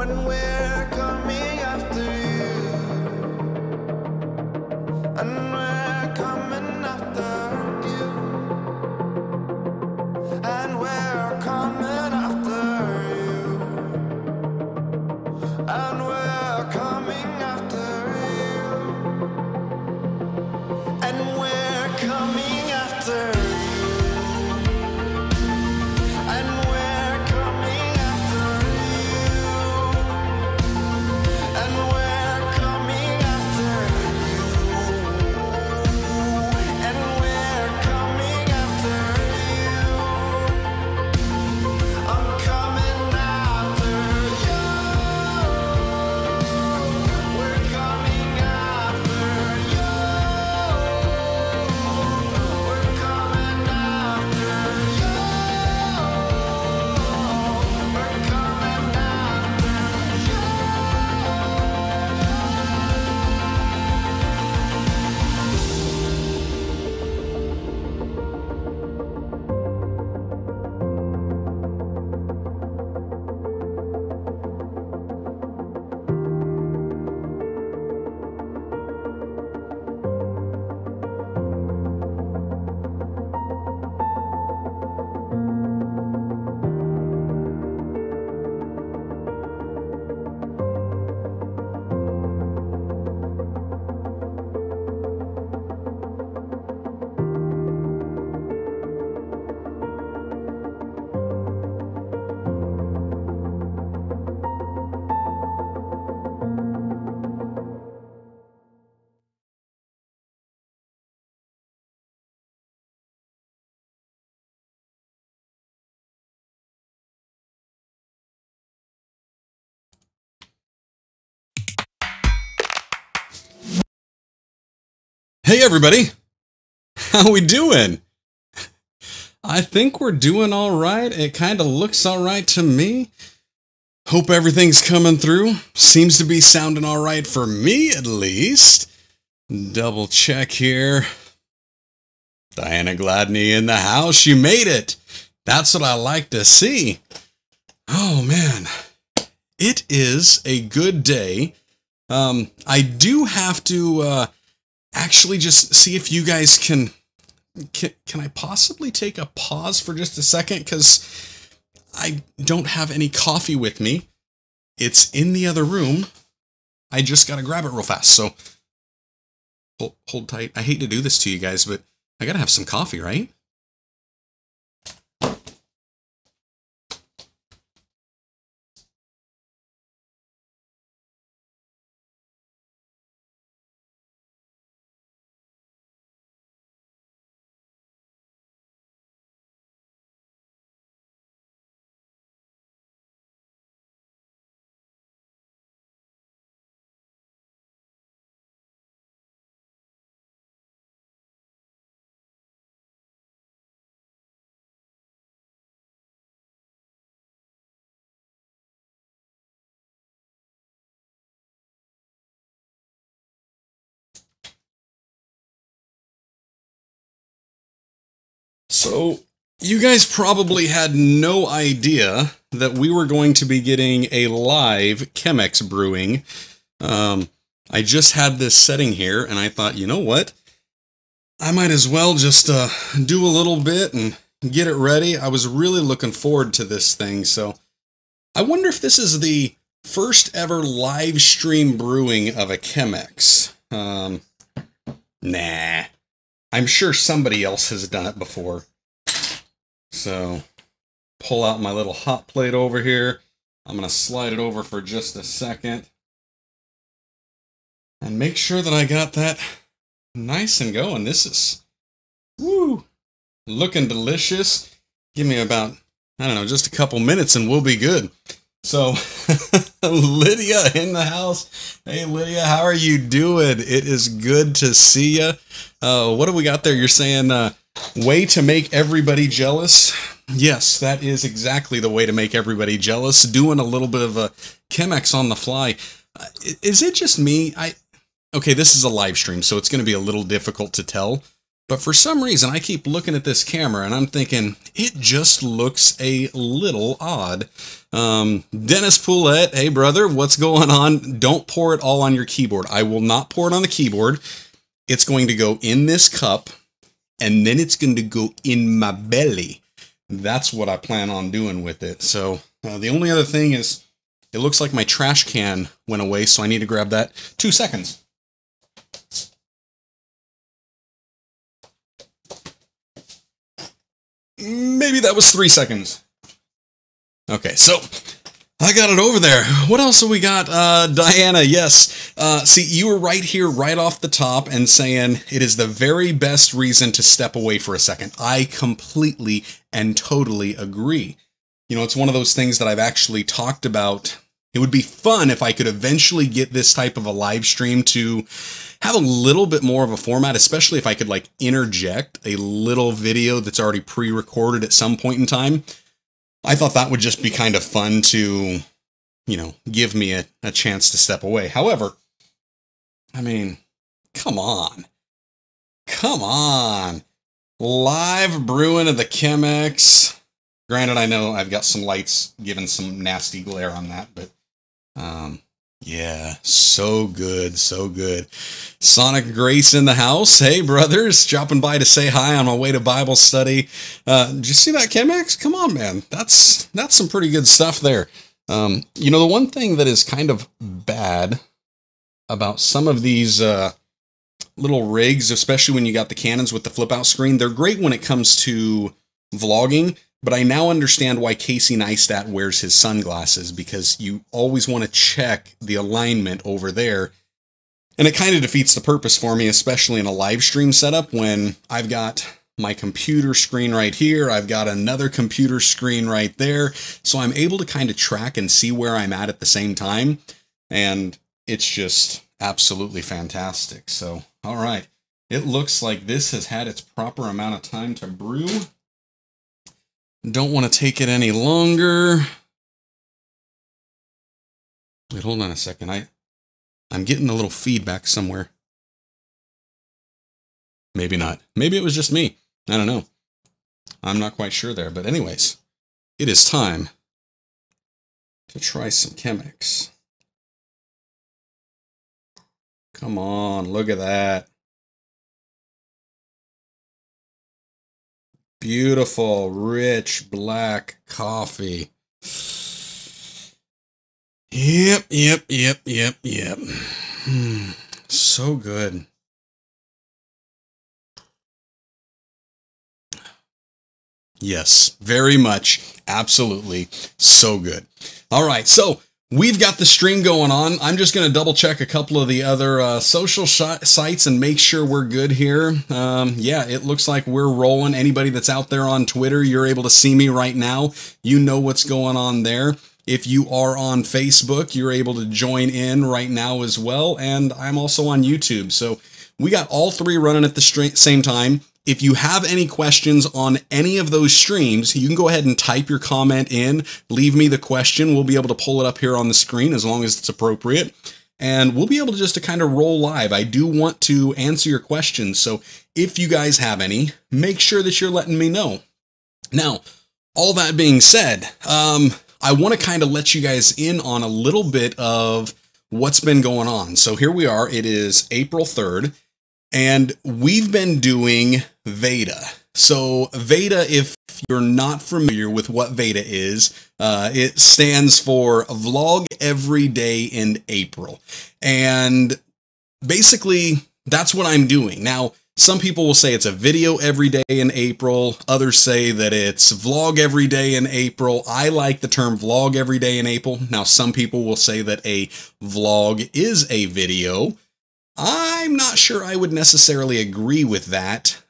when we're coming after you, and we're coming after you, and we're coming after you, and we're coming after you, and we're coming after you. Hey everybody, how we doing? I think we're doing all right. It kind of looks all right to me. Hope everything's coming through. Seems to be sounding all right for me at least. Double check here. Diana Gladney in the house. You made it. That's what I like to see. Oh man, it is a good day. I do have to actually just see if you guys can I possibly take a pause for just a second, because I don't have any coffee with me. It's in the other room. I just gotta grab it real fast, so hold tight. I hate to do this to you guys, but I gotta have some coffee, right? So, you guys probably had no idea that we were going to be getting a live Chemex brewing. I just had this setting here, and I thought, you know what? I might as well just do a little bit and get it ready. I was really looking forward to this thing, so I wonder if this is the first ever live stream brewing of a Chemex. Nah. I'm sure somebody else has done it before. So, pull out my little hot plate over here. I'm going to slide it over for just a second. And make sure that I got that nice and going. This is, woo, looking delicious. Give me about, I don't know, just a couple minutes and we'll be good. So, Lydia in the house. Hey, Lydia, how are you doing? It is good to see you. What do we got there? You're saying, way to make everybody jealous? Yes, that is exactly the way to make everybody jealous. Doing a little bit of a Chemex on the fly. Is it just me? Okay, this is a live stream, so it's going to be a little difficult to tell. But for some reason, I keep looking at this camera and I'm thinking, it just looks a little odd. Dennis Poulette, hey brother, what's going on? Don't pour it all on your keyboard. I will not pour it on the keyboard. It's going to go in this cup, and then it's going to go in my belly. That's what I plan on doing with it. So the only other thing is, it looks like my trash can went away, so I need to grab that. 2 seconds. Maybe that was 3 seconds. Okay, so I got it over there. What else have we got? Diana, yes. See, you were right here, right off the top, and saying it is the very best reason to step away for a second. I completely and totally agree. You know, it's one of those things that I've actually talked about. It would be fun if I could eventually get this type of a live stream to have a little bit more of a format, especially if I could like interject a little video that's already pre-recorded at some point in time. I thought that would just be kind of fun to, you know, give me a chance to step away. However, I mean, come on. Come on. Live brewing of the Chemex. Granted, I know I've got some lights giving some nasty glare on that, but yeah, so good, so good. Sonic Grace in the house. Hey, brothers, dropping by to say hi on my way to Bible study. Did you see that, Chemex? Come on, man. That's some pretty good stuff there. You know, the one thing that is kind of bad about some of these little rigs, especially when you got the Canons with the flip-out screen, they're great when it comes to vlogging. But I now understand why Casey Neistat wears his sunglasses, because you always want to check the alignment over there. And it kind of defeats the purpose for me, especially in a live stream setup when I've got my computer screen right here. I've got another computer screen right there. So I'm able to kind of track and see where I'm at the same time. And it's just absolutely fantastic. So, all right. It looks like this has had its proper amount of time to brew. Don't want to take it any longer. Wait, hold on a second. I'm getting a little feedback somewhere. Maybe not. Maybe it was just me. I don't know. I'm not quite sure there. But anyways, it is time to try some Chemex. Come on, look at that. Beautiful, rich, black coffee. Yep. So good. Yes, very much. Absolutely. So good. All right, so we've got the stream going on. I'm just going to double check a couple of the other social sites and make sure we're good here. Yeah, it looks like we're rolling. Anybody that's out there on Twitter, you're able to see me right now. You know what's going on there. If you are on Facebook, you're able to join in right now as well. And I'm also on YouTube. So we got all three running at the same time. If you have any questions on any of those streams, you can go ahead and type your comment in, leave me the question. We'll be able to pull it up here on the screen as long as it's appropriate. And we'll be able to just to kind of roll live. I do want to answer your questions. So if you guys have any, make sure that you're letting me know. Now, all that being said, I want to kind of let you guys in on a little bit of what's been going on. So here we are. It is April 3rd. And we've been doing VEDA. So VEDA, if you're not familiar with what VEDA is, it stands for Vlog Every Day in April. And basically, that's what I'm doing. Now, some people will say it's a video every day in April. Others say that it's vlog every day in April. I like the term vlog every day in April. Now, some people will say that a vlog is a video. I'm not sure I would necessarily agree with that,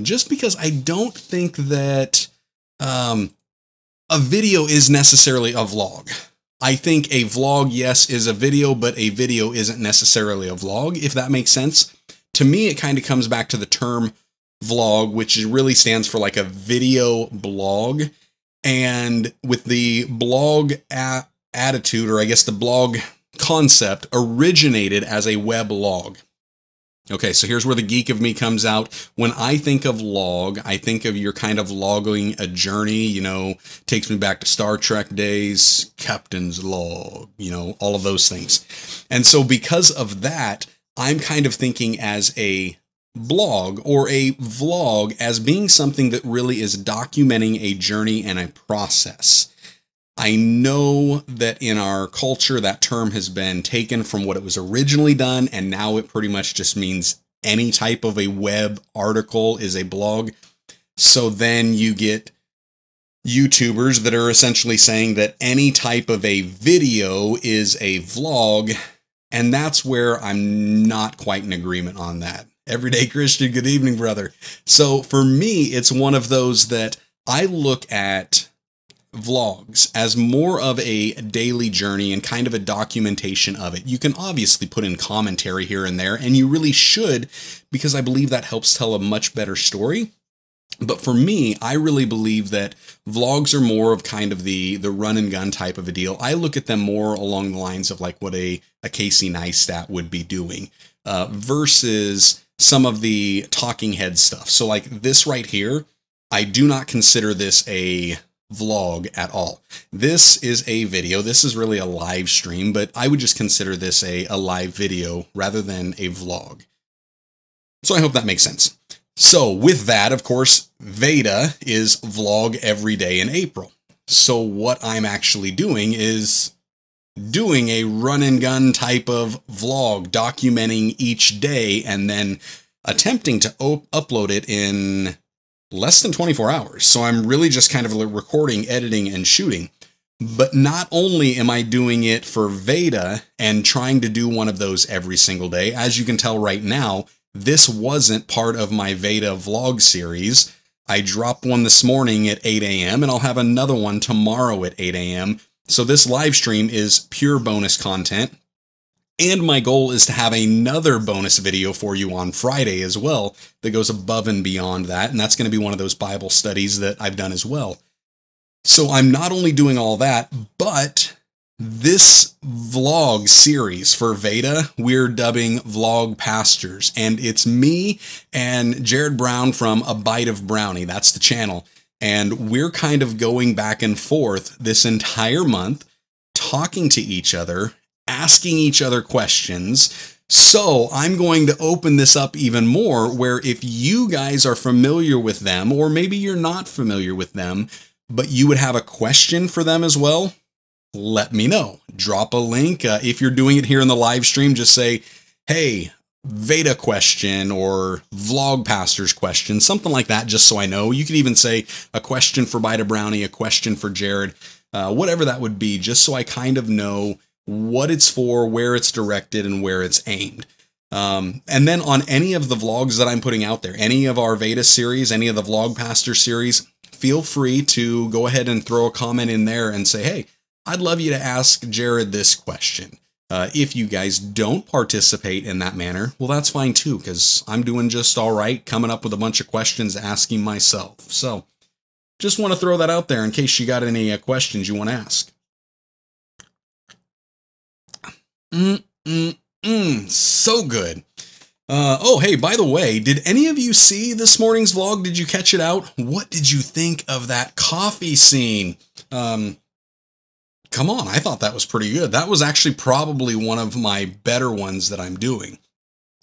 just because I don't think that a video is necessarily a vlog. I think a vlog, yes, is a video, but a video isn't necessarily a vlog, if that makes sense. To me, it kind of comes back to the term vlog, which really stands for like a video blog. And with the blog attitude, or I guess the blog concept originated as a weblog. Okay, so here's where the geek of me comes out. When I think of log, I think of you're kind of logging a journey, takes me back to Star Trek days, Captain's log, all of those things. And so because of that, I'm kind of thinking as a blog or a vlog as being something that really is documenting a journey and a process. I know that in our culture, that term has been taken from what it was originally done, and now it pretty much just means any type of a web article is a blog. So then you get YouTubers that are essentially saying that any type of a video is a vlog, and that's where I'm not quite in agreement on that. Everyday Christian, good evening, brother. So for me, it's one of those that I look at vlogs as more of a daily journey and kind of a documentation of it. You can obviously put in commentary here and there, and you really should, because I believe that helps tell a much better story. But for me, I really believe that vlogs are more of kind of the run and gun type of a deal. I look at them more along the lines of like what a Casey Neistat would be doing versus some of the talking head stuff. So like this right here, I do not consider this a vlog at all. This is a video. This is really a live stream, but I would just consider this a live video rather than a vlog. So I hope that makes sense. So with that, of course, VEDA is vlog every day in April. So what I'm actually doing is doing a run and gun type of vlog, documenting each day and then attempting to upload it in less than 24 hours. So I'm really just kind of recording, editing, and shooting. But not only am I doing it for VEDA and trying to do one of those every single day, as you can tell right now, this wasn't part of my VEDA vlog series. I dropped one this morning at 8 a.m. and I'll have another one tomorrow at 8 a.m. So this live stream is pure bonus content. And my goal is to have another bonus video for you on Friday as well that goes above and beyond that. And that's going to be one of those Bible studies that I've done as well. So I'm not only doing all that, but this vlog series for VEDA, we're dubbing Vlog Pastors. And it's me and Jared Brown from A Bite of Brownie. That's the channel. And we're kind of going back and forth this entire month, talking to each other, asking each other questions. So I'm going to open this up even more where if you guys are familiar with them, or maybe you're not familiar with them, but you would have a question for them as well, let me know. Drop a link. If you're doing it here in the live stream, just say, hey, VEDA question or Vlog Pastors question, something like that, just so I know. You could even say a question for Bite of Brownie, a question for Jared, whatever that would be, just so I kind of know what it's for, where it's directed, and where it's aimed. And then on any of the vlogs that I'm putting out there, any of our VEDA series, any of the Vlog Pastor series, feel free to go ahead and throw a comment in there and say, hey, I'd love you to ask Jared this question. If you guys don't participate in that manner, well, that's fine too, because I'm doing just all right, coming up with a bunch of questions, asking myself. So just want to throw that out there in case you got any questions you want to ask. So good. Oh, hey, by the way, did any of you see this morning's vlog? Did you catch it out? What did you think of that coffee scene? Come on, I thought that was pretty good. That was actually probably one of my better ones that I'm doing.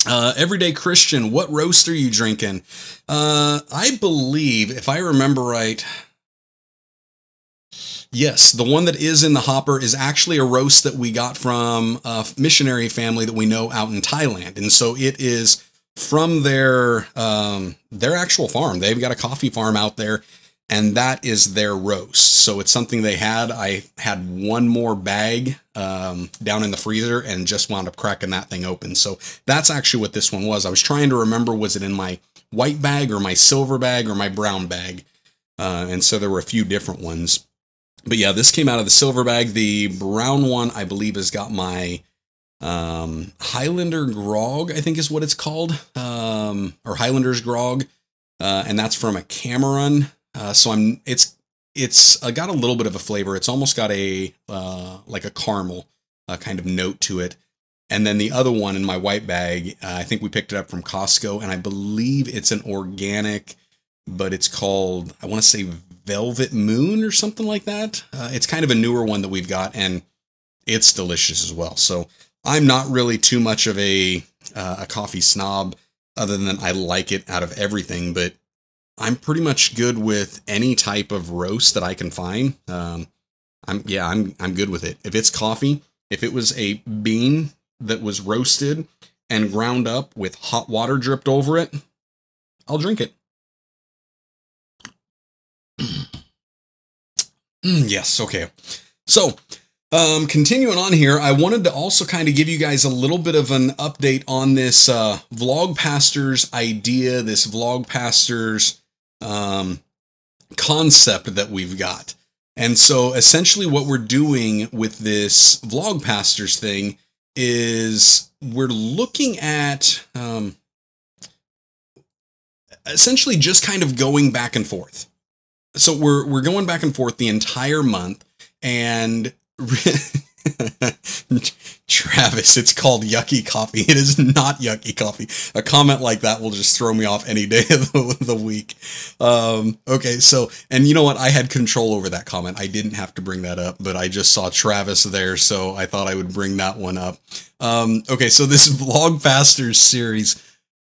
Everyday Christian, what roast are you drinking? I believe, if I remember right, yes, the one that is in the hopper is actually a roast that we got from a missionary family that we know out in Thailand. And so it is from their actual farm. They've got a coffee farm out there, and that is their roast. So it's something they had. I had one more bag down in the freezer and just wound up cracking that thing open. So that's actually what this one was. I was trying to remember, was it in my white bag or my silver bag or my brown bag? And so there were a few different ones. But yeah, this came out of the silver bag. The brown one, I believe, has got my Highlander Grog, I think is what it's called, or Highlander's Grog, and that's from a Cameron. So it's got a little bit of a flavor. It's almost got a like a caramel kind of note to it. And then the other one in my white bag, I think we picked it up from Costco, and I believe it's an organic, but it's called, I want to say Velvet Moon or something like that. It's kind of a newer one that we've got, and it's delicious as well. So I'm not really too much of a coffee snob, other than I like it out of everything, but I'm pretty much good with any type of roast that I can find. I'm good with it. If it's coffee, if it was a bean that was roasted and ground up with hot water dripped over it, I'll drink it. Yes, okay. So, continuing on here, I wanted to also kind of give you guys a little bit of an update on this Vlogpastors idea, this Vlogpastors concept that we've got. And so essentially what we're doing with this Vlogpastors thing is we're looking at essentially just kind of going back and forth. So we're going back and forth the entire month, and Travis, it's called yucky coffee. It is not yucky coffee. A comment like that will just throw me off any day of the week. Okay, so, and you know what? I had control over that comment. I didn't have to bring that up, but I just saw Travis there, so I thought I would bring that one up. Okay, so this Vlogpastors series,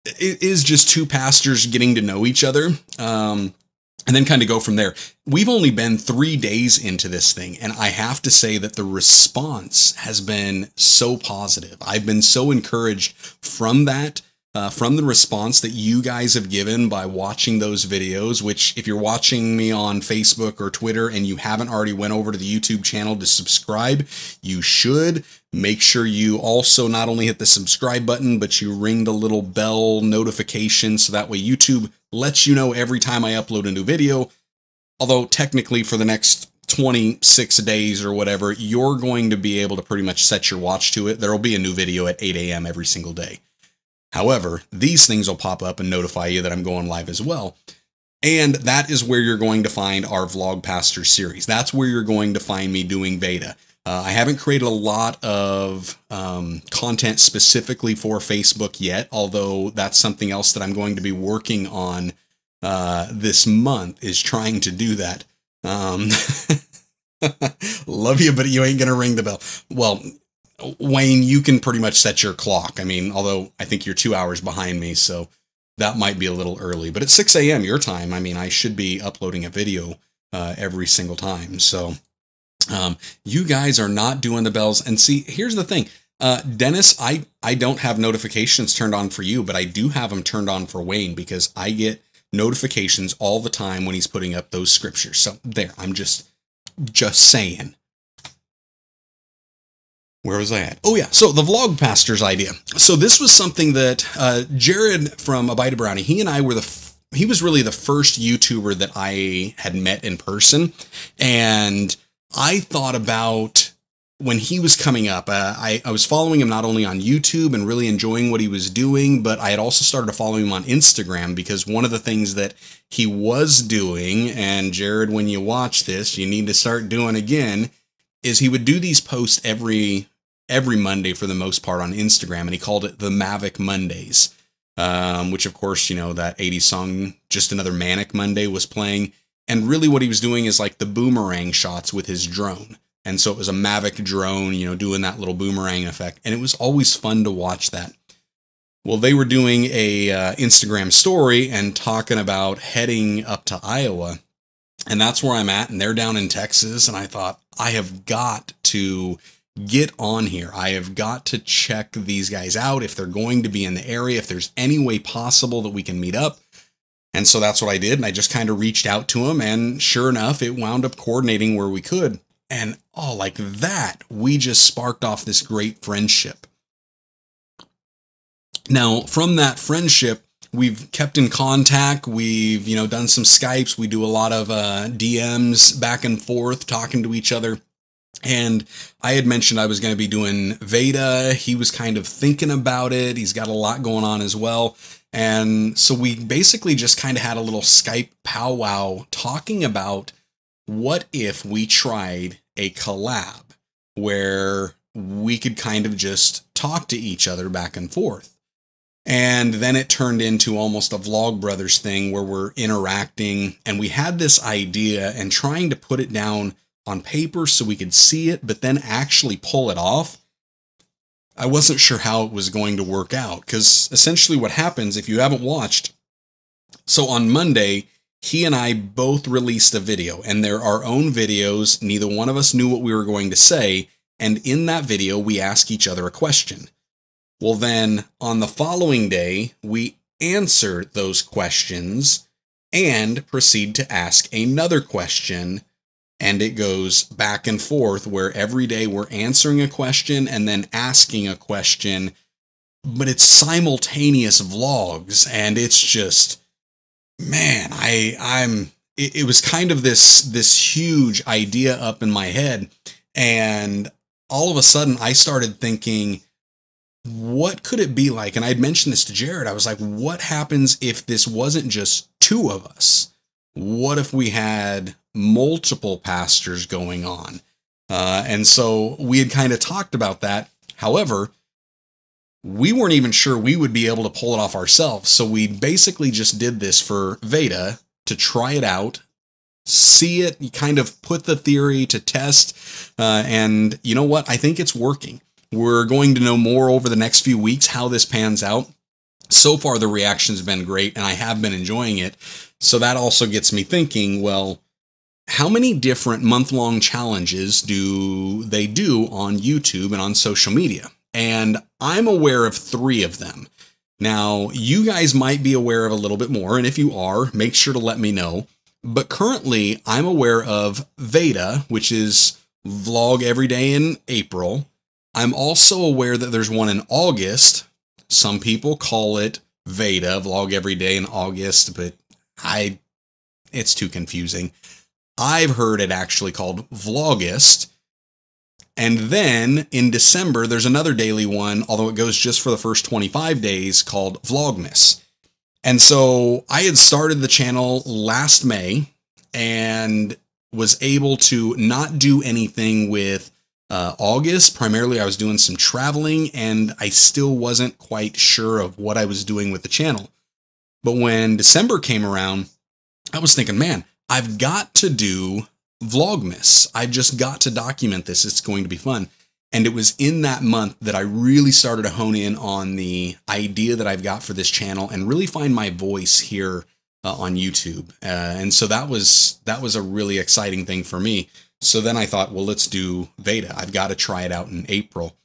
it is just two pastors getting to know each other. And then kind of go from there. We've only been 3 days into this thing, and I have to say that the response has been so positive. I've been so encouraged from that, from the response that you guys have given by watching those videos, which if you're watching me on Facebook or Twitter and you haven't already went over to the YouTube channel to subscribe, you should. Make sure you also not only hit the subscribe button, but you ring the little bell notification so that way YouTube lets you know every time I upload a new video. Although technically for the next 26 days or whatever, you're going to be able to pretty much set your watch to it. There'll be a new video at 8 a.m. every single day. However, these things will pop up and notify you that I'm going live as well. And that is where you're going to find our Vlogpastors series. That's where you're going to find me doing VEDA. I haven't created a lot of content specifically for Facebook yet, although that's something else that I'm going to be working on this month, is trying to do that. Love you, but you ain't going to ring the bell. Well, Wayne, you can pretty much set your clock. I mean, although I think you're 2 hours behind me, so that might be a little early. But at 6 a.m. your time, I mean, I should be uploading a video every single time. So you guys are not doing the bells. And see, here's the thing. Dennis, I don't have notifications turned on for you, but I do have them turned on for Wayne because I get notifications all the time when he's putting up those scriptures. So there, I'm just saying. Where was I at? Oh yeah, so the Vlogpastors idea. So this was something that Jared from Abide a Brownie, he and I were he was really the first YouTuber that I had met in person. And I thought about when he was coming up, I was following him not only on YouTube and really enjoying what he was doing, but I had also started to follow him on Instagram because one of the things that he was doing, and Jared, when you watch this, you need to start doing again, is he would do these posts every Monday for the most part on Instagram, and he called it the Mavic Mondays, which of course, you know, that 80s song, Just Another Manic Monday, was playing. And really what he was doing is like the boomerang shots with his drone. And so it was a Mavic drone, you know, doing that little boomerang effect. And it was always fun to watch that. Well, they were doing a Instagram story and talking about heading up to Iowa. And that's where I'm at. And they're down in Texas. And I thought, I have got to get on here. I have got to check these guys out if they're going to be in the area, if there's any way possible that we can meet up. And so that's what I did. And I just kind of reached out to him. And sure enough, it wound up coordinating where we could. And oh, like that, we just sparked off this great friendship. Now, from that friendship, we've kept in contact. We've, you know, done some Skypes. We do a lot of DMs back and forth, talking to each other. And I had mentioned I was going to be doing VEDA. He was kind of thinking about it. He's got a lot going on as well. And so we basically just kind of had a little Skype powwow talking about what if we tried a collab where we could kind of just talk to each other back and forth. And then it turned into almost a Vlog Brothers thing where we're interacting, and we had this idea and trying to put it down on paper so we could see it, but then actually pull it off. I wasn't sure how it was going to work out, because essentially what happens if you haven't watched, so on Monday, he and I both released a video, and they're our own videos. Neither one of us knew what we were going to say, and in that video, we ask each other a question. Well, then on the following day, we answer those questions and proceed to ask another question. And it goes back and forth where every day we're answering a question and then asking a question, but it's simultaneous vlogs. And it's just, man, it was kind of this huge idea up in my head. And all of a sudden I started thinking, what could it be like? And I'd mentioned this to Jared. I was like, what happens if this wasn't just two of us? What if we had multiple pastors going on? And so we had kind of talked about that. However, we weren't even sure we would be able to pull it off ourselves. So we basically just did this for VEDA to try it out, see it, kind of put the theory to test. And you know what? I think it's working. We're going to know more over the next few weeks how this pans out. So far, the reaction's been great, and I have been enjoying it. So that also gets me thinking, well, how many different month-long challenges do they do on YouTube and on social media? And I'm aware of 3 of them. Now, you guys might be aware of a little bit more, and if you are, make sure to let me know. But currently, I'm aware of VEDA, which is Vlog Every Day in April. I'm also aware that there's one in August. Some people call it VEDA, Vlog Every Day in August, but it's too confusing. I've heard it actually called Vlogust. And then in December, there's another daily one, although it goes just for the first 25 days, called Vlogmas. And so I had started the channel last May and was able to not do anything with August. Primarily, I was doing some traveling, and I still wasn't quite sure of what I was doing with the channel. But when December came around, I was thinking, man, I've got to do Vlogmas. I've just got to document this. It's going to be fun. And it was in that month that I really started to hone in on the idea that I've got for this channel and really find my voice here on YouTube. And so that was a really exciting thing for me. So then I thought, well, let's do VEDA. I've got to try it out in April.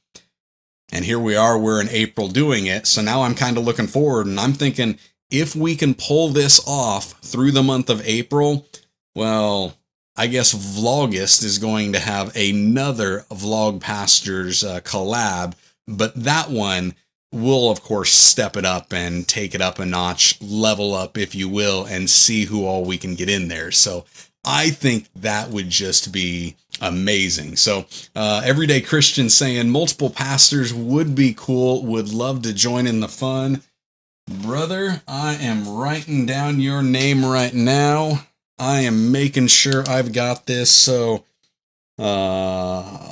And here we are, we're in April doing it. So now I'm kind of looking forward, and I'm thinking, if we can pull this off through the month of April, well, I guess Vlogust is going to have another Vlog Pastors collab, but that one will, of course, step it up and take it up a notch, level up, if you will, and see who all we can get in there. So I think that would just be amazing. So Everyday Christian saying multiple pastors would be cool, would love to join in the fun. Brother, I am writing down your name right now. I am making sure I've got this. So Vlogust,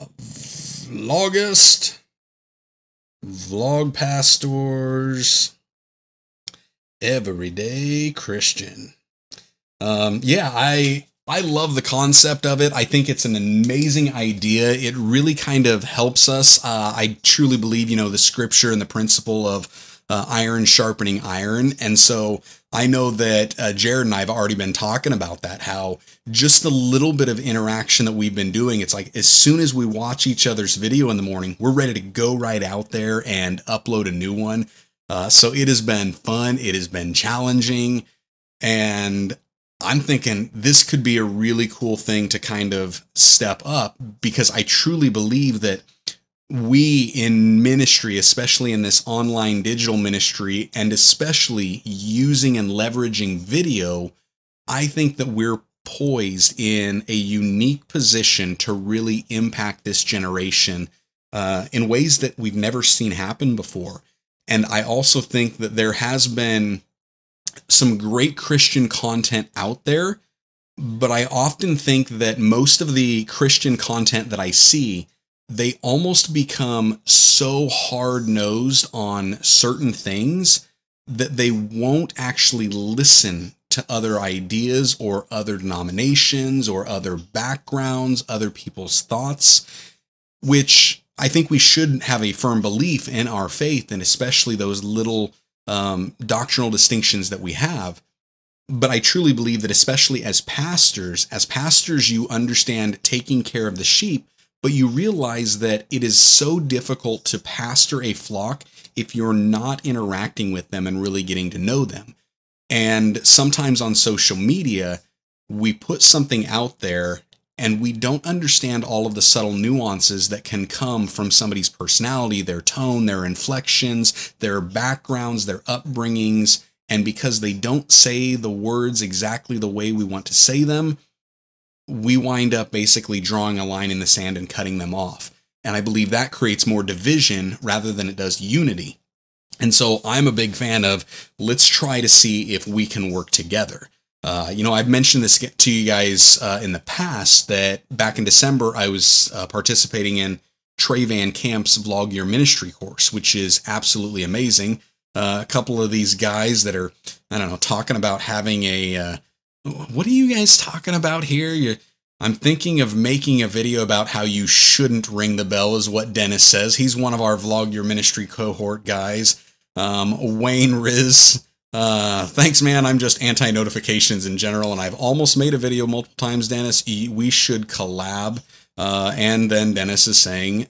Vlog Pastors, Everyday Christian. Yeah, I love the concept of it. I think it's an amazing idea. It really kind of helps us. I truly believe, the scripture and the principle of iron sharpening iron. And so I know that Jared and I have already been talking about that, how just a little bit of interaction that we've been doing, it's like as soon as we watch each other's video in the morning, we're ready to go right out there and upload a new one. So it has been fun. It has been challenging. And I'm thinking this could be a really cool thing to kind of step up, because I truly believe that we in ministry, especially in this online digital ministry, and especially using and leveraging video, I think that we're poised in a unique position to really impact this generation in ways that we've never seen happen before. And I also think that there has been some great Christian content out there, but I often think that most of the Christian content that I see, they almost become so hard-nosed on certain things that they won't actually listen to other ideas or other denominations or other backgrounds, other people's thoughts, which I think we should have a firm belief in our faith, and especially those little doctrinal distinctions that we have. But I truly believe that especially as pastors, you understand taking care of the sheep, but you realize that it is so difficult to pastor a flock if you're not interacting with them and really getting to know them. And sometimes on social media, we put something out there and we don't understand all of the subtle nuances that can come from somebody's personality, their tone, their inflections, their backgrounds, their upbringings. And because they don't say the words exactly the way we want to say them, we wind up basically drawing a line in the sand and cutting them off. And I believe that creates more division rather than it does unity. And so I'm a big fan of, let's try to see if we can work together. I've mentioned this to you guys in the past, that back in December, I was participating in Trey Van Camp's Vlog Your Ministry course, which is absolutely amazing. A couple of these guys that are, talking about having what are you guys talking about here? I'm thinking of making a video about how you shouldn't ring the bell, is what Dennis says. He's one of our Vlog Your Ministry cohort guys. Wayne Riz, thanks, man. I'm just anti-notifications in general, and I've almost made a video multiple times, Dennis. We should collab. And then Dennis is saying,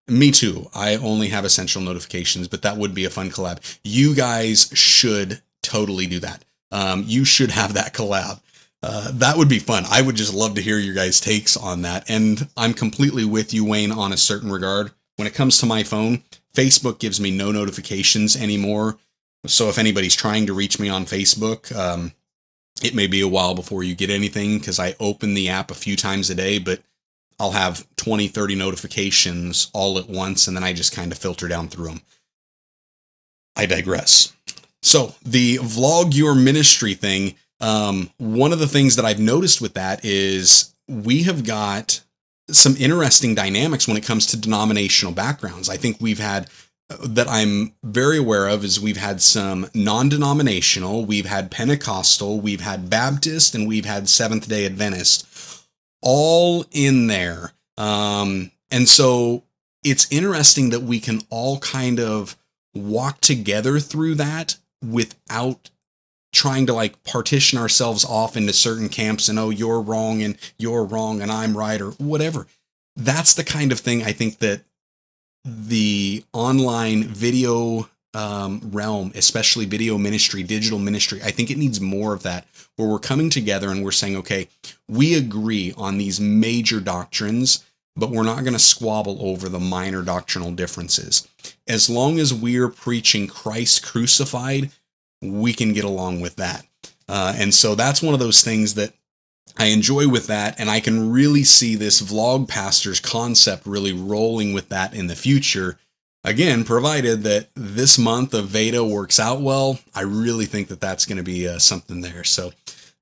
me too. I only have essential notifications, but that would be a fun collab. You guys should totally do that. You should have that collab. That would be fun. I would just love to hear your guys' takes on that. And I'm completely with you, Wayne, on a certain regard. When it comes to my phone, Facebook gives me no notifications anymore. So if anybody's trying to reach me on Facebook, it may be a while before you get anything, because I open the app a few times a day, but I'll have 20, 30 notifications all at once, and then I just kind of filter down through them. I digress. So the Vlog Your Ministry thing, one of the things that I've noticed with that is we have got some interesting dynamics when it comes to denominational backgrounds. I think we've had, that I'm very aware of, is we've had some non-denominational, we've had Pentecostal, we've had Baptist, and we've had Seventh-day Adventist, all in there. And so it's interesting that we can all kind of walk together through that without trying to partition ourselves off into certain camps and, oh, you're wrong and I'm right, or whatever. That's the kind of thing I think that the online video realm, especially video ministry, digital ministry, I think it needs more of that, where we're coming together and we're saying, okay, we agree on these major doctrines, but we're not going to squabble over the minor doctrinal differences. As long as we're preaching Christ crucified, we can get along with that. And so that's one of those things that I enjoy with that, and I can really see this vlog pastors concept really rolling with that in the future. Again, provided that this month of VEDA works out well, I really think that that's going to be something there. So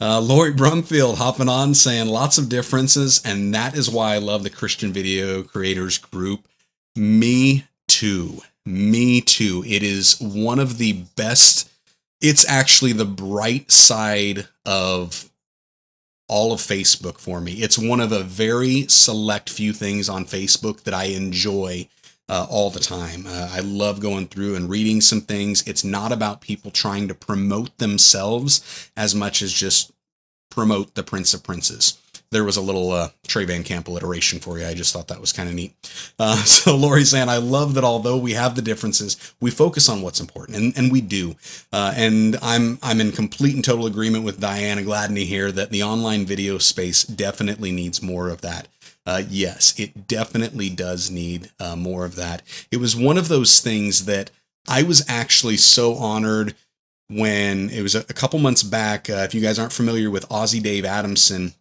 Lori Brumfield hopping on saying lots of differences, and that is why I love the Christian Video Creators Group. Me too. Me too. It is one of the best. It's actually the bright side of all of Facebook for me. It's one of a very select few things on Facebook that I enjoy all the time. I love going through and reading some things. It's not about people trying to promote themselves as much as just promote the Prince of Princes. There was a little Trey Van Camp alliteration for you. I just thought that was kind of neat. So Lori's saying, I love that although we have the differences, we focus on what's important, and we do. And I'm in complete and total agreement with Diana Gladney here that the online video space definitely needs more of that. Yes, it definitely does need more of that. It was one of those things that I was actually so honored when it was a couple months back. If you guys aren't familiar with Aussie Dave Adamson,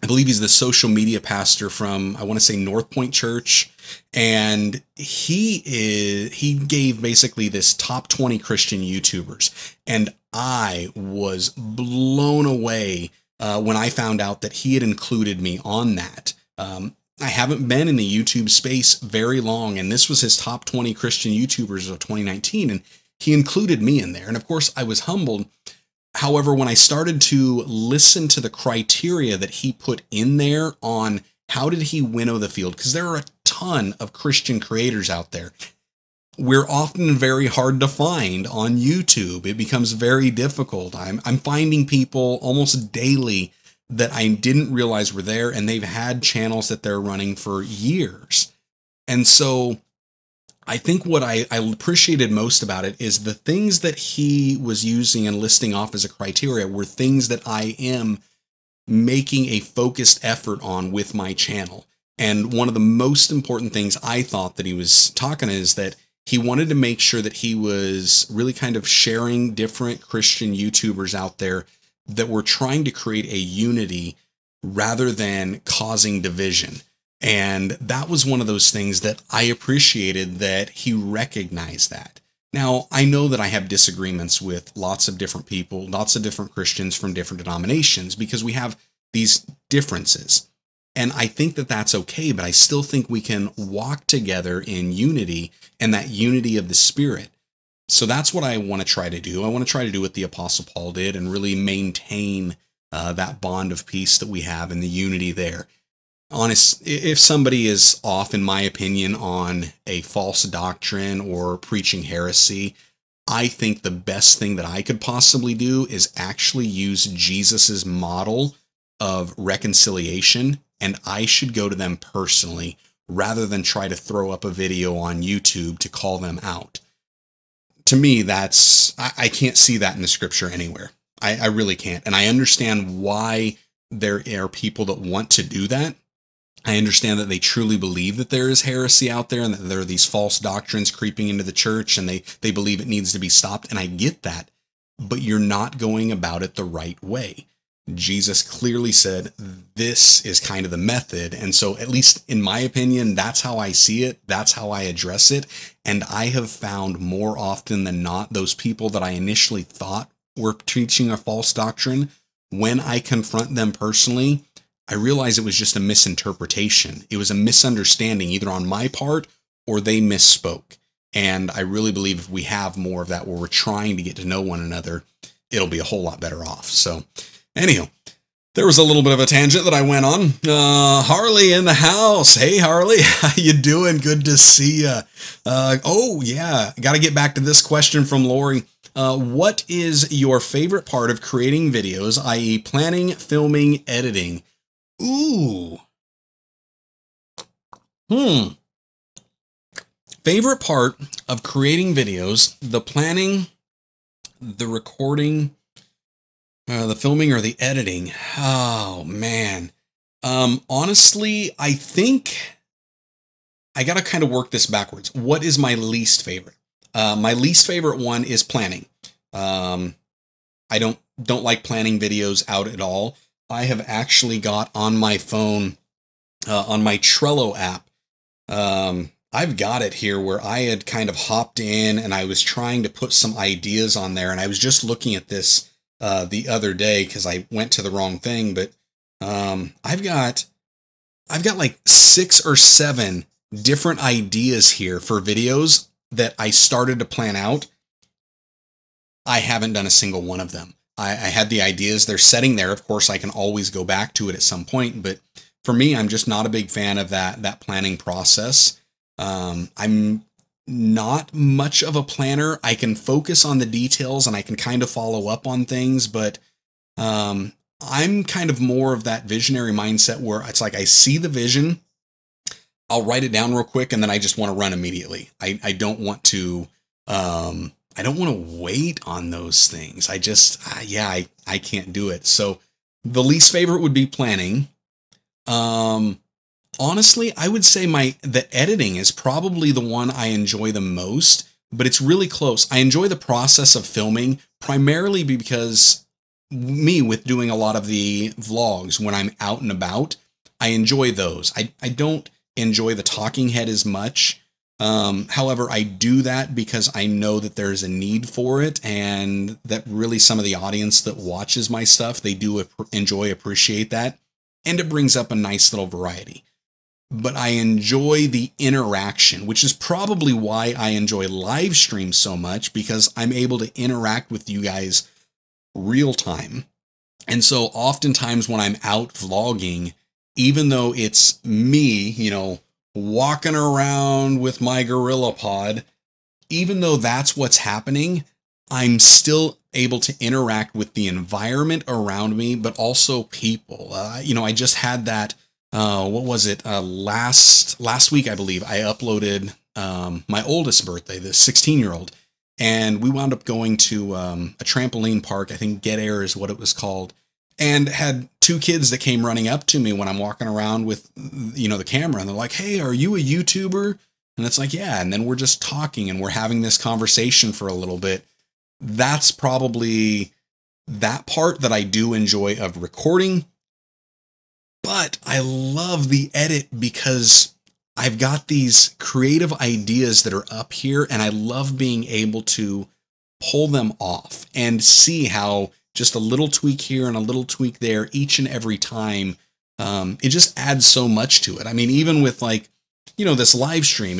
I believe he's the social media pastor from, I want to say, North Point Church. And he gave basically this top 20 Christian YouTubers. And I was blown away when I found out that he had included me on that. I haven't been in the YouTube space very long, and this was his top 20 Christian YouTubers of 2019, and he included me in there. And of course, I was humbled. However, when I started to listen to the criteria that he put in there on how did he winnow the field, because there are a ton of Christian creators out there. We're often very hard to find on YouTube. It becomes very difficult. I'm finding people almost daily that I didn't realize were there, and they've had channels that they're running for years. And so I think what I appreciated most about it is the things that he was using and listing off as a criteria were things that I am making a focused effort on with my channel. And one of the most important things I thought that he was talking is that he wanted to make sure that he was really kind of sharing different Christian YouTubers out there that were trying to create a unity rather than causing division. And that was one of those things that I appreciated, that he recognized that. Now, I know that I have disagreements with lots of different people, lots of different Christians from different denominations, because we have these differences. And I think that that's okay, but I still think we can walk together in unity, and that unity of the Spirit. So that's what I want to try to do. I want to try to do what the Apostle Paul did and really maintain that bond of peace that we have and the unity there. Honest, if somebody is off, in my opinion, on a false doctrine or preaching heresy, I think the best thing that I could possibly do is actually use Jesus's model of reconciliation, and I should go to them personally rather than try to throw up a video on YouTube to call them out. To me, I can't see that in the scripture anywhere. I really can't. And I understand why there are people that want to do that. I understand that they truly believe that there is heresy out there and that there are these false doctrines creeping into the church, and they believe it needs to be stopped. And I get that, but you're not going about it the right way. Jesus clearly said this is kind of the method. And so, at least in my opinion, that's how I see it. That's how I address it. And I have found more often than not, those people that I initially thought were teaching a false doctrine, when I confront them personally, I realize it was just a misinterpretation. It was a misunderstanding either on my part or they misspoke. And I really believe if we have more of that where we're trying to get to know one another, it'll be a whole lot better off. So anyhow, there was a little bit of a tangent that I went on. Harley in the house. Hey, Harley, how you doing? Good to see you. Oh, yeah, got to get back to this question from Lori. What is your favorite part of creating videos, i.e. planning, filming, editing? Ooh. Favorite part of creating videos, the planning, the recording, the filming, or the editing? Oh, man. Honestly, I think I got to kind of work this backwards. What is my least favorite? My least favorite one is planning. I don't like planning videos out at all. I have actually got on my phone, on my Trello app, I've got it here where I had kind of hopped in and I was trying to put some ideas on there. And I was just looking at this the other day because I went to the wrong thing. But I've got like 6 or 7 different ideas here for videos that I started to plan out. I haven't done a single one of them. I had the ideas, they're sitting there. Of course, I can always go back to it at some point, but for me, I'm just not a big fan of that planning process. I'm not much of a planner. I can focus on the details and I can kind of follow up on things, but I'm kind of more of that visionary mindset where it's like I see the vision, I'll write it down real quick, and then I just want to run immediately. I don't want to wait on those things. I can't do it. So the least favorite would be planning. Honestly, I would say the editing is probably the one I enjoy the most, but it's really close. I enjoy the process of filming primarily because with doing a lot of the vlogs when I'm out and about, I enjoy those. I don't enjoy the talking head as much. However, I do that because I know that there's a need for it, and that really some of the audience that watches my stuff, they do appreciate that, and it brings up a nice little variety. but I enjoy the interaction, which is probably why I enjoy live streams so much, because I'm able to interact with you guys real time. And so oftentimes when I'm out vlogging, even though it's me, walking around with my gorilla pod, even though that's what's happening, I'm still able to interact with the environment around me, but also people. I just had that, what was it? Last week, I believe, I uploaded my oldest birthday, the 16-year-old, and we wound up going to a trampoline park. I think Get Air is what it was called, and had two kids that came running up to me when I'm walking around with, the camera, and they're like, "Hey, are you a YouTuber?" And it's like, yeah. And then we're just talking and we're having this conversation for a little bit. That's probably that part that I do enjoy of recording. But I love the edit because I've got these creative ideas that are up here, and I love being able to pull them off and see how just a little tweak here and a little tweak there each and every time, it just adds so much to it. I mean, even with this live stream,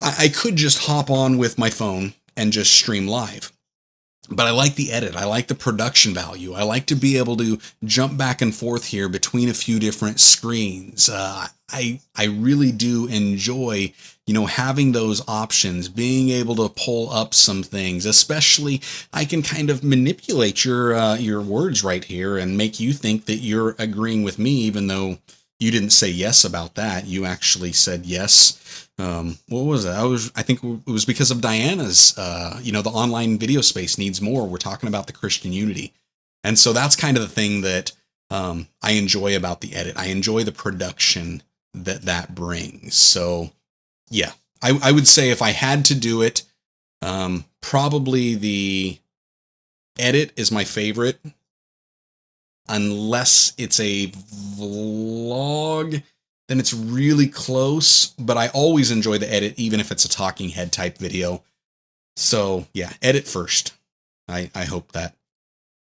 I could just hop on with my phone and just stream live. But I like the edit. I like the production value. I like to be able to jump back and forth here between a few different screens. I really do enjoy, having those options, being able to pull up some things, especially I can kind of manipulate your words right here and make you think that you're agreeing with me, even though you didn't say yes about that. You actually said yes. What was it? I think it was because of Diana's, the online video space needs more. We're talking about the Christian unity. And so that's kind of the thing that I enjoy about the edit. I enjoy the production that brings. So yeah, I would say if I had to do it, probably the edit is my favorite. Unless it's a vlog, then it's really close, but I always enjoy the edit, even if it's a talking head type video. So yeah, edit first. I hope that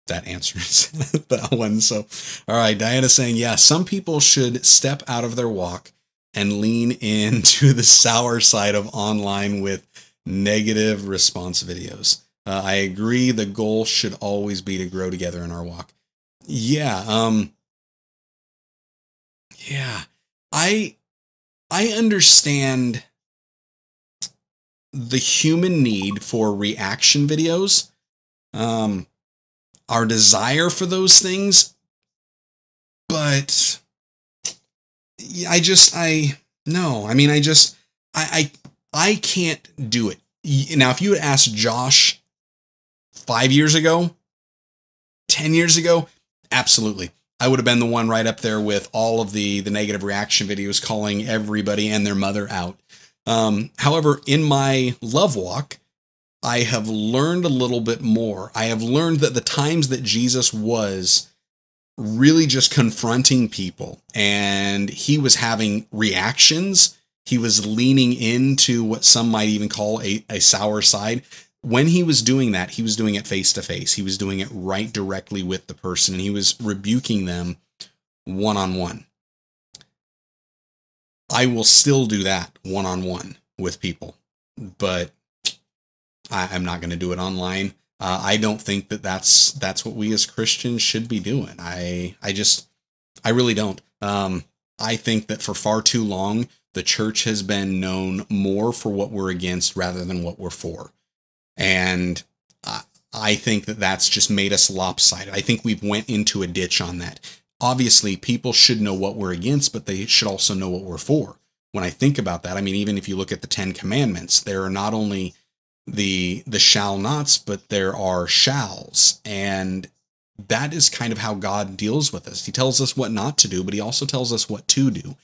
answers that one. So, all right, Diana's saying, yeah, some people should step out of their walk and lean into the sour side of online with negative response videos. I agree. The goal should always be to grow together in our walk. Yeah. Yeah. I understand the human need for reaction videos, our desire for those things, but I can't do it. Now, if you had asked Josh 5 years ago, 10 years ago, absolutely. I would have been the one right up there with all of the negative reaction videos calling everybody and their mother out. However, in my love walk, I have learned a little bit more. I have learned that the times that Jesus was really just confronting people and he was having reactions, he was leaning into what some might even call a sour side. When he was doing that, he was doing it face to face. He was doing it right directly with the person, and he was rebuking them one-on-one. I will still do that one-on-one with people, but I'm not going to do it online. I don't think that that's what we as Christians should be doing. I really don't. I think that for far too long, the church has been known more for what we're against rather than what we're for. And I think that that's just made us lopsided. I think we've went into a ditch on that. Obviously, people should know what we're against, but they should also know what we're for. When I think about that, I mean, even if you look at the 10 Commandments, there are not only the shall nots, but there are shalls. And that is kind of how God deals with us. He tells us what not to do, but he also tells us what to do.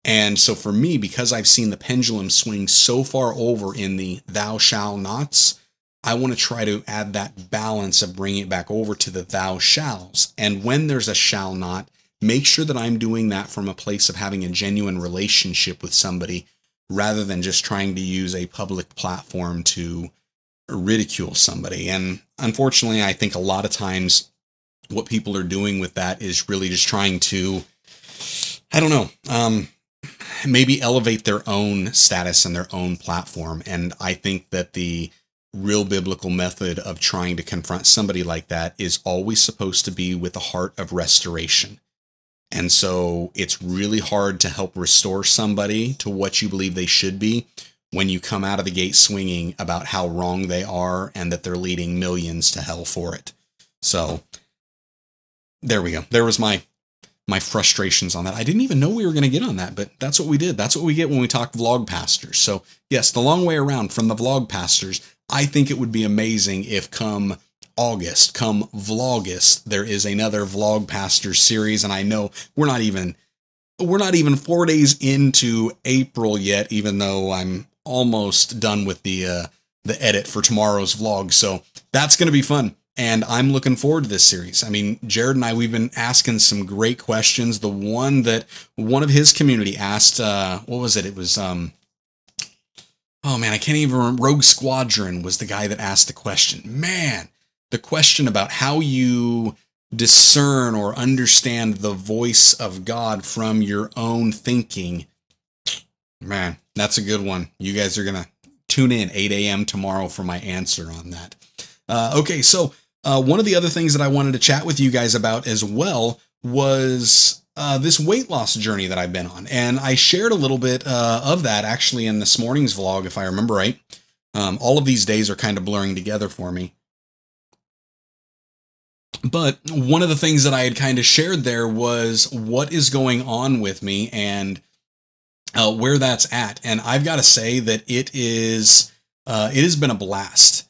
And so for me, because I've seen the pendulum swing so far over in the thou shall nots, I want to try to add that balance of bringing it back over to the thou shalls. And when there's a shall not, make sure that I'm doing that from a place of having a genuine relationship with somebody rather than just trying to use a public platform to ridicule somebody. And unfortunately, I think a lot of times what people are doing with that is really just trying to, I don't know, maybe elevate their own status and their own platform. And I think that the real biblical method of trying to confront somebody like that is always supposed to be with a heart of restoration. And so it's really hard to help restore somebody to what you believe they should be when you come out of the gate swinging about how wrong they are and that they're leading millions to hell for it. So there we go. There was my frustrations on that. I didn't even know we were going to get on that, but that's what we did. That's what we get when we talk vlog pastors. So yes, the long way around from the vlog pastors. I think it would be amazing if come August, come Vlogust, there is another vlog pastor series. And I know we're not even 4 days into April yet, even though I'm almost done with the edit for tomorrow's vlog. So that's going to be fun. And I'm looking forward to this series. I mean, Jared and I, we've been asking some great questions. The one that one of his community asked, what was it? It was, oh man, I can't even remember. Rogue Squadron was the guy that asked the question. Man, the question about how you discern or understand the voice of God from your own thinking. Man, that's a good one. You guys are going to tune in 8 a.m. tomorrow for my answer on that. Okay, so one of the other things that I wanted to chat with you guys about as well was this weight loss journey that I've been on. And I shared a little bit of that actually in this morning's vlog, if I remember right. All of these days are kind of blurring together for me. But one of the things that I had kind of shared there was what is going on with me and where that's at. And I've got to say that it has been a blast.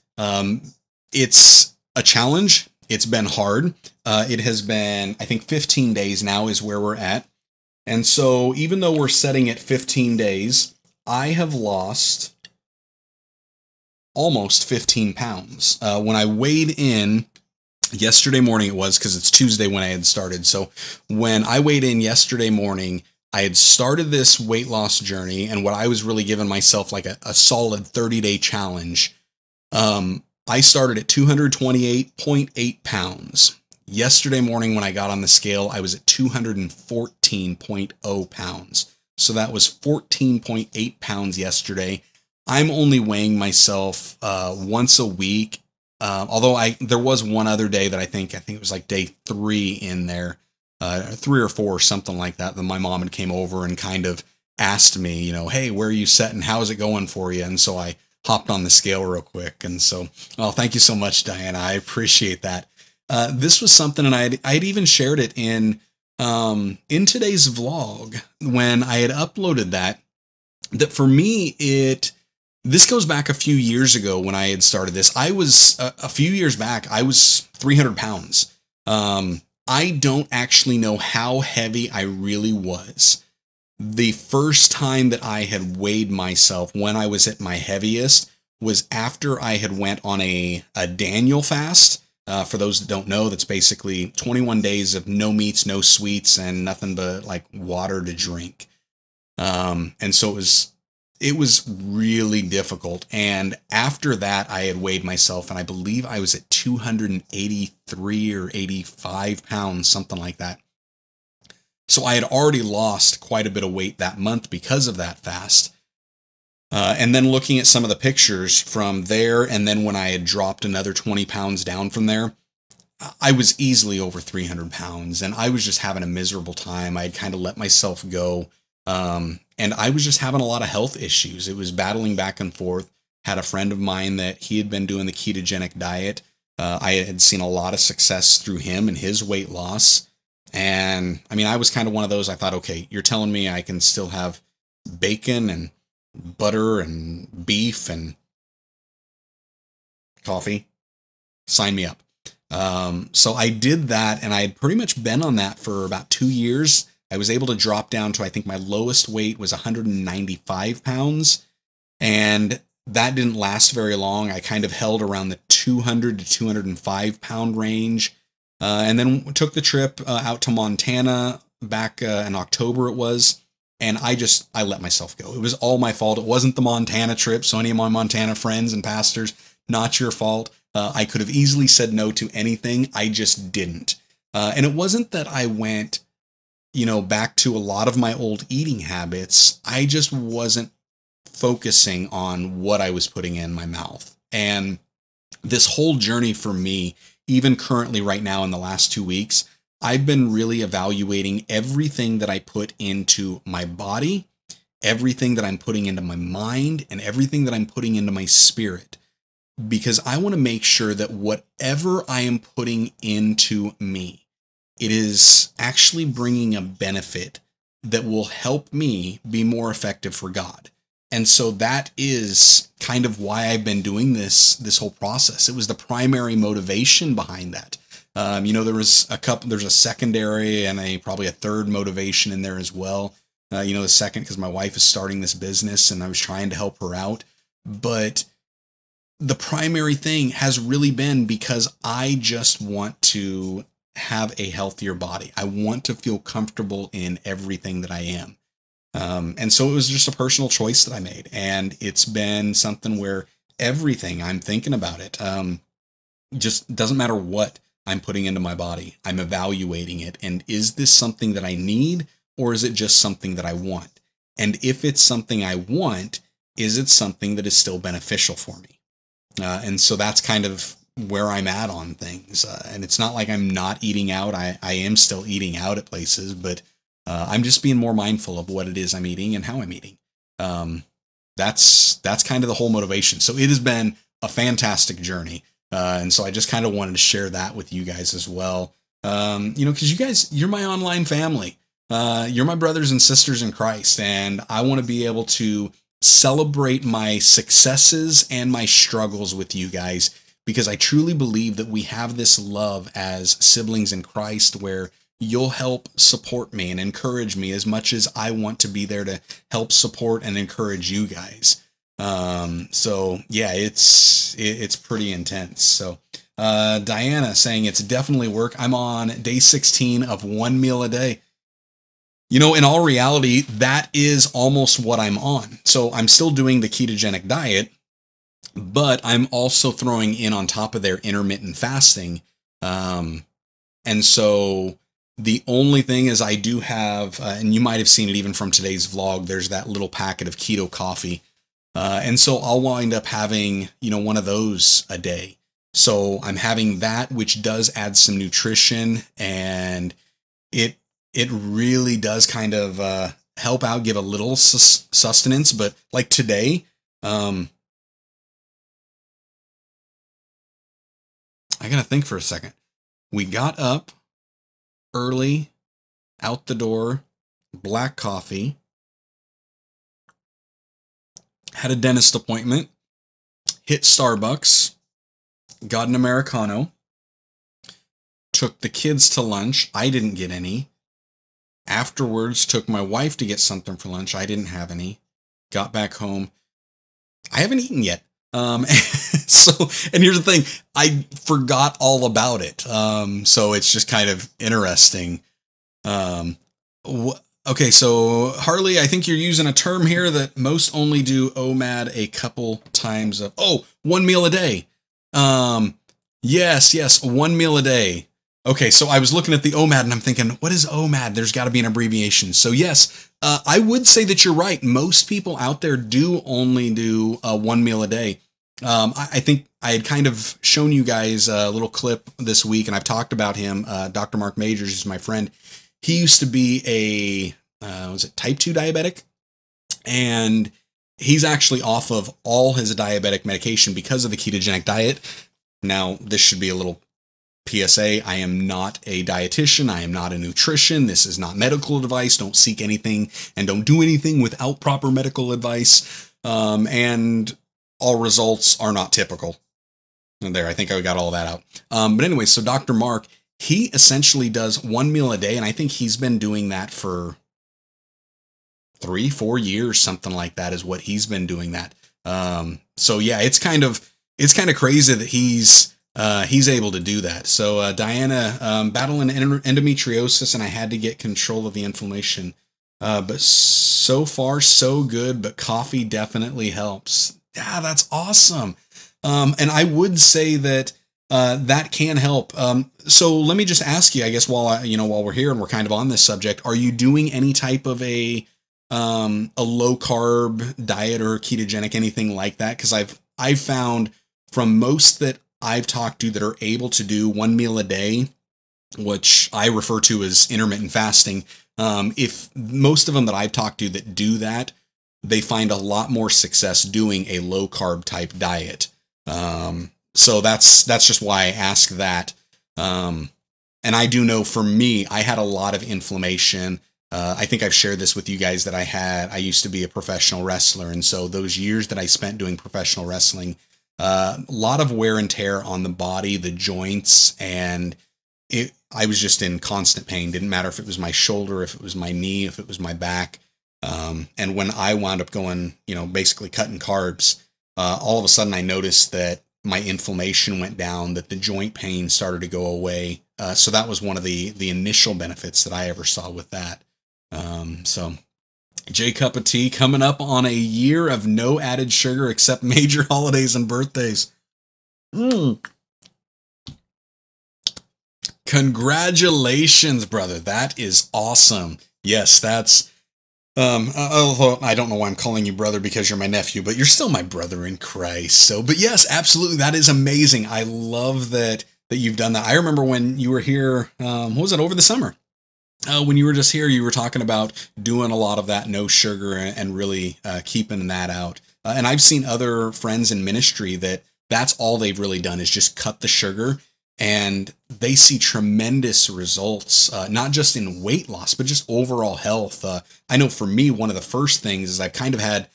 It's a challenge. It's been hard. It has been, I think 15 days now is where we're at. And so even though we're setting at 15 days, I have lost almost 15 pounds. When I weighed in yesterday morning, it was because it's Tuesday when I had started. So when I weighed in yesterday morning, I had started this weight loss journey, and what I was really giving myself like a solid 30-day challenge. I started at 228.8 pounds. Yesterday morning when I got on the scale, I was at 214.0 pounds. So that was 14.8 pounds yesterday. I'm only weighing myself once a week. Although there was one other day that I think it was like day 3 in there, 3 or 4, something like that. Then my mom had came over and kind of asked me, hey, where are you setting? How's it going for you? And so I hopped on the scale real quick. And so, well, thank you so much, Diana. I appreciate that. This was something, and I'd even shared it in today's vlog when I had uploaded that for me, this goes back a few years ago when I had started this. I was, a few years back, I was 300 pounds. I don't actually know how heavy I really was. The first time that I had weighed myself when I was at my heaviest was after I had went on a Daniel fast. For those that don't know, that's basically 21 days of no meats, no sweets, and nothing but like water to drink. And so it was really difficult. And after that, I had weighed myself, and I believe I was at 283 or 85 pounds, something like that. So I had already lost quite a bit of weight that month because of that fast. And then looking at some of the pictures from there, and then when I had dropped another 20 pounds down from there, I was easily over 300 pounds, and I was just having a miserable time. I had kind of let myself go. And I was just having a lot of health issues. It was battling back and forth. Had a friend of mine that he had been doing the ketogenic diet. I had seen a lot of success through him and his weight loss. And I mean, I was kind of one of those, I thought, okay, you're telling me I can still have bacon and butter and beef and coffee? Sign me up. So I did that, and I had pretty much been on that for about 2 years. I was able to drop down to, I think my lowest weight was 195 pounds, and that didn't last very long. I kind of held around the 200 to 205 pound range, and then took the trip out to Montana back in October it was, and I let myself go. It was all my fault. It wasn't the Montana trip, so any of my Montana friends and pastors, not your fault. I could have easily said no to anything. I just didn't. And it wasn't that I went back to a lot of my old eating habits, I just wasn't focusing on what I was putting in my mouth. And this whole journey for me, even currently right now in the last 2 weeks, I've been really evaluating everything that I put into my body, everything that I'm putting into my mind, and everything that I'm putting into my spirit. Because I want to make sure that whatever I am putting into me, it is actually bringing a benefit that will help me be more effective for God. And so that is kind of why I've been doing this whole process. It was the primary motivation behind that. There's a secondary and probably a third motivation in there as well. The second, because my wife is starting this business and I was trying to help her out. But the primary thing has really been because I just want to have a healthier body. I want to feel comfortable in everything that I am. And so it was just a personal choice that I made. And it's been something where everything I'm thinking about it, just doesn't matter what I'm putting into my body. I'm evaluating it. And is this something that I need, or is it just something that I want? And if it's something I want, is it something that is still beneficial for me? And so that's kind of where I'm at on things. And it's not like I'm not eating out. I am still eating out at places, but I'm just being more mindful of what it is I'm eating and how I'm eating. That's kind of the whole motivation. So it has been a fantastic journey. And so I just kind of wanted to share that with you guys as well. Because you guys, you're my online family. You're my brothers and sisters in Christ. And I want to be able to celebrate my successes and my struggles with you guys, because I truly believe that we have this love as siblings in Christ where you'll help support me and encourage me as much as I want to be there to help support and encourage you guys. So yeah, it's pretty intense. So, Diana saying it's definitely work. I'm on day 16 of 1 meal a day. In all reality, that is almost what I'm on. So I'm still doing the ketogenic diet, but I'm also throwing in on top of their intermittent fasting. And so the only thing is I do have, and you might have seen it even from today's vlog, there's that little packet of keto coffee. And so I'll wind up having, one of those a day. So I'm having that, which does add some nutrition, and it really does kind of help out, give a little sustenance. But like today, I gotta think for a second. We got up early, out the door, black coffee, had a dentist appointment, hit Starbucks, got an Americano, took the kids to lunch. I didn't get any. Afterwards, took my wife to get something for lunch. I didn't have any. Got back home. I haven't eaten yet. And here's the thing, I forgot all about it. So it's just kind of interesting. Okay, so Harley, I think you're using a term here that most only do OMAD a couple times 1 meal a day. Yes, 1 meal a day. Okay, so I was looking at the OMAD and I'm thinking, what is OMAD? There's got to be an abbreviation. So yes, I would say that you're right. Most people out there do only do 1 meal a day. I think I had kind of shown you guys a little clip this week, and I've talked about him. Dr. Mark Majors is my friend. He used to be a type 2 diabetic, and he's actually off of all his diabetic medication because of the ketogenic diet. Now, this should be a little PSA, I am not a dietitian. I am not a nutrition. This is not medical advice. Don't seek anything and don't do anything without proper medical advice. And all results are not typical. And there, I think I got all that out. But anyway, so Dr. Mark, he essentially does 1 meal a day. And I think he's been doing that for 3-4 years, something like that is what he's been doing that. So yeah, it's kind of crazy that he's able to do that. So Diana, battling endometriosis, and I had to get control of the inflammation. But so far so good, but coffee definitely helps. Yeah, that's awesome. And I would say that that can help. So let me just ask you, I guess, while we're here and we're kind of on this subject, are you doing any type of a low carb diet or ketogenic, anything like that? Because I've found from most that I've talked to that are able to do one meal a day, which I refer to as intermittent fasting. If most of them that I've talked to that do that, they find a lot more success doing a low carb type diet. So that's just why I ask that. And I do know for me, I had a lot of inflammation. I think I've shared this with you guys that I used to be a professional wrestler. And so those years that I spent doing professional wrestling, a lot of wear and tear on the body, the joints, and I was just in constant pain. Didn't matter if it was my shoulder, if it was my knee, if it was my back. And when I wound up going, basically cutting carbs, all of a sudden I noticed that my inflammation went down, that the joint pain started to go away. So that was one of the initial benefits that I ever saw with that. So J Cup of Tea coming up on a year of no added sugar except major holidays and birthdays. Congratulations, brother. That is awesome. Yes, that's, although I don't know why I'm calling you brother because you're my nephew, but you're still my brother in Christ. So, but yes, absolutely. That is amazing. I love that you've done that. I remember when you were here, what was it, over the summer? When you were just here, you were talking about doing a lot of that no sugar and really keeping that out. And I've seen other friends in ministry that's all they've really done is just cut the sugar, and they see tremendous results, not just in weight loss, but just overall health. I know for me, one of the first things is I've kind of had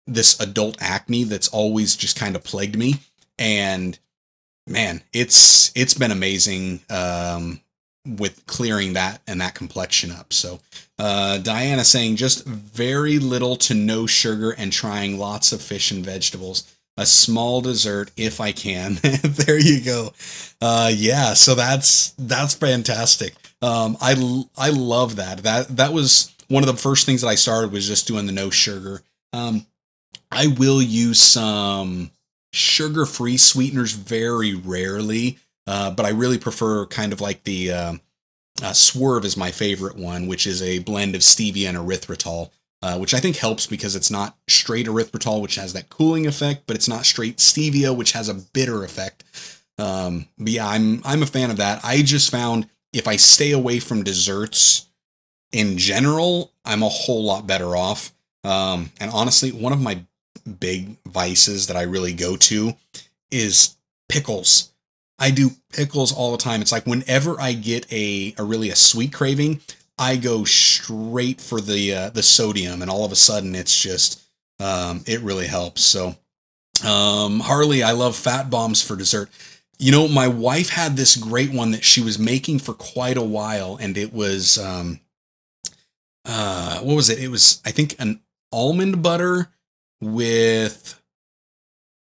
this adult acne that's always just kind of plagued me. And man, it's been amazing with clearing that and that complexion up. So Diana saying just very little to no sugar and trying lots of fish and vegetables. A small dessert if I can. There you go. Yeah, so that's fantastic. I love that. That was one of the first things that I started was just doing the no sugar. I will use some sugar-free sweeteners very rarely, but I really prefer kind of like the Swerve is my favorite one, which is a blend of stevia and erythritol. Which I think helps because it's not straight erythritol, which has that cooling effect, but it's not straight stevia, which has a bitter effect. But yeah, I'm a fan of that. I just found if I stay away from desserts in general, I'm a whole lot better off. And honestly, one of my big vices that I really go to is pickles. I do pickles all the time. It's like whenever I get a sweet craving, I go straight for the sodium, and all of a sudden it's just, it really helps. So, Harley, I love fat bombs for dessert. My wife had this great one that she was making for quite a while, and it was, what was it? It was, I think, an almond butter with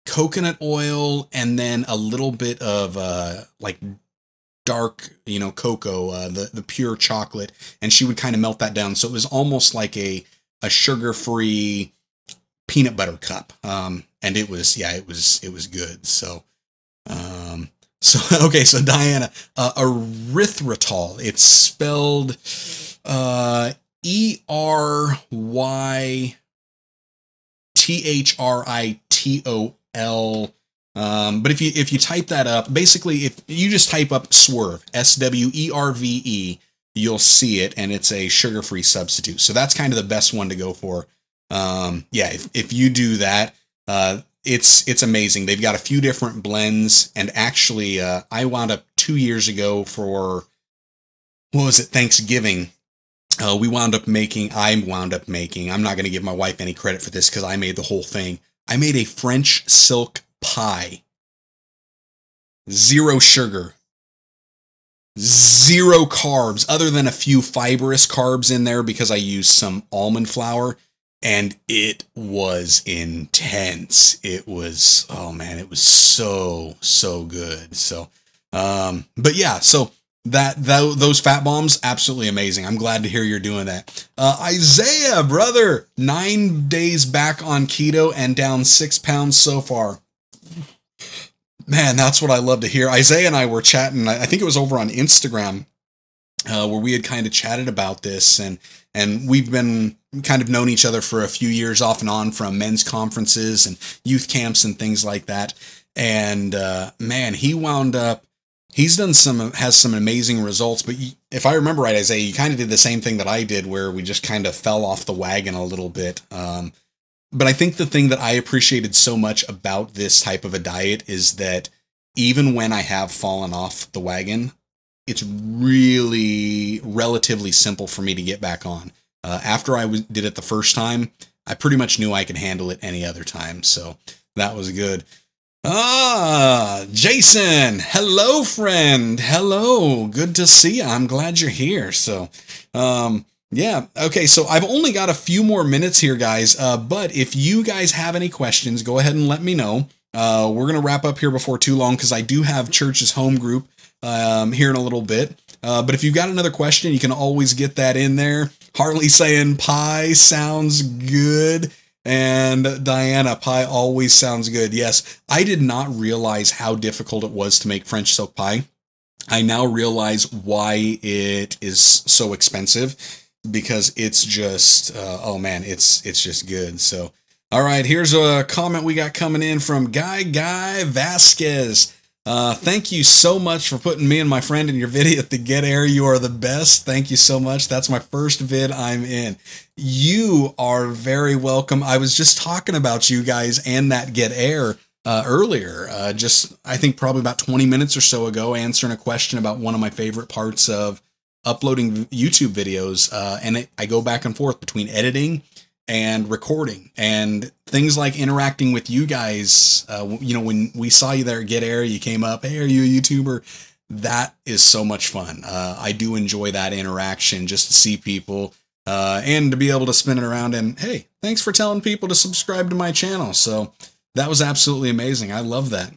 coconut oil and then a little bit of, like dark, cocoa, the pure chocolate, and she would kind of melt that down. So it was almost like a sugar-free peanut butter cup. And it was good. So, okay. So Diana, erythritol, it's spelled, ERYTHRITOL. But if you type that up, basically, if you just type up Swerve, SWERVE, you'll see it, and it's a sugar-free substitute. So that's kind of the best one to go for. Yeah, if you do that, it's amazing. They've got a few different blends, and actually, I wound up 2 years ago for, Thanksgiving. I wound up making, I'm not going to give my wife any credit for this because I made the whole thing. I made a French silk pie. 0 sugar. 0 carbs, other than a few fibrous carbs in there because I used some almond flour, and it was intense. It was, oh man, it was so good. So, but yeah, so those fat bombs, absolutely amazing. I'm glad to hear you're doing that. Isaiah, brother, 9 days back on keto and down 6 pounds so far. Man, that's what I love to hear. Isaiah and I were chatting, I think it was over on Instagram, where we had kind of chatted about this, and we've been kind of known each other for a few years off and on from men's conferences and youth camps and things like that. And man, has some amazing results. But if I remember right, Isaiah, you kind of did the same thing that I did, where we just kind of fell off the wagon a little bit. But I think the thing that I appreciated so much about this type of a diet is that even when I have fallen off the wagon, it's really relatively simple for me to get back on. After I did it the first time, I pretty much knew I could handle it any other time. So that was good. Jason, hello, friend. Hello. Good to see you. I'm glad you're here. So, yeah. Okay. So I've only got a few more minutes here, guys. But if you guys have any questions, go ahead and let me know. We're going to wrap up here before too long, because I do have church's home group here in a little bit. But if you've got another question, you can always get that in there. Harley saying pie sounds good. And Diana, pie always sounds good. Yes, I did not realize how difficult it was to make French silk pie. I now realize why it is so expensive, because it's just, oh man, it's just good. So, all right, here's a comment we got coming in from Guy Vasquez. Thank you so much for putting me and my friend in your video at the Get Air. You are the best. Thank you so much. That's my first vid I'm in. You are very welcome. I was just talking about you guys and that Get Air earlier. I think probably about 20 minutes or so ago, answering a question about one of my favorite parts of uploading YouTube videos. And I go back and forth between editing and recording, and things like interacting with you guys. When we saw you there at Get Air, you came up, hey, are you a YouTuber? That is so much fun. I do enjoy that interaction, just to see people and to be able to spin it around and, hey, thanks for telling people to subscribe to my channel. So that was absolutely amazing. I love that.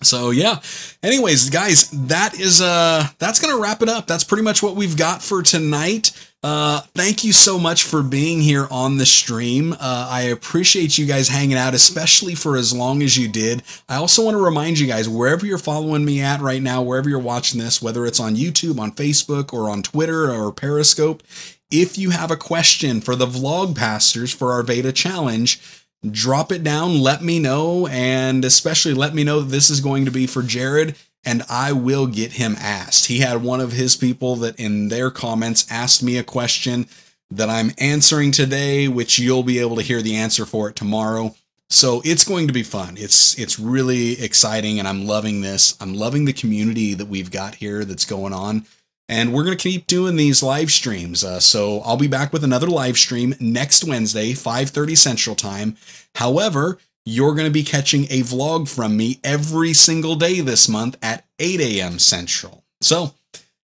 So yeah, anyways, guys, that's going to wrap it up. That's pretty much what we've got for tonight. Thank you so much for being here on the stream. I appreciate you guys hanging out, especially for as long as you did. I also want to remind you guys, wherever you're following me at right now, wherever you're watching this, whether it's on YouTube, on Facebook, or on Twitter or Periscope, if you have a question for the vlog pastors for our VEDA challenge, drop it down, let me know, and especially let me know that this is going to be for Jared, and I will get him asked. He had one of his people that in their comments asked me a question that I'm answering today, which you'll be able to hear the answer for it tomorrow. So it's going to be fun. It's really exciting, and I'm loving this. I'm loving the community that we've got here that's going on. And we're going to keep doing these live streams. So I'll be back with another live stream next Wednesday, 5:30 Central Time. However, you're going to be catching a vlog from me every single day this month at 8 a.m. Central. So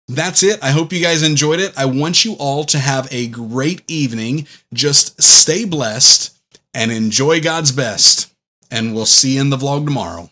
that's it. I hope you guys enjoyed it. I want you all to have a great evening. Just stay blessed and enjoy God's best. And we'll see you in the vlog tomorrow.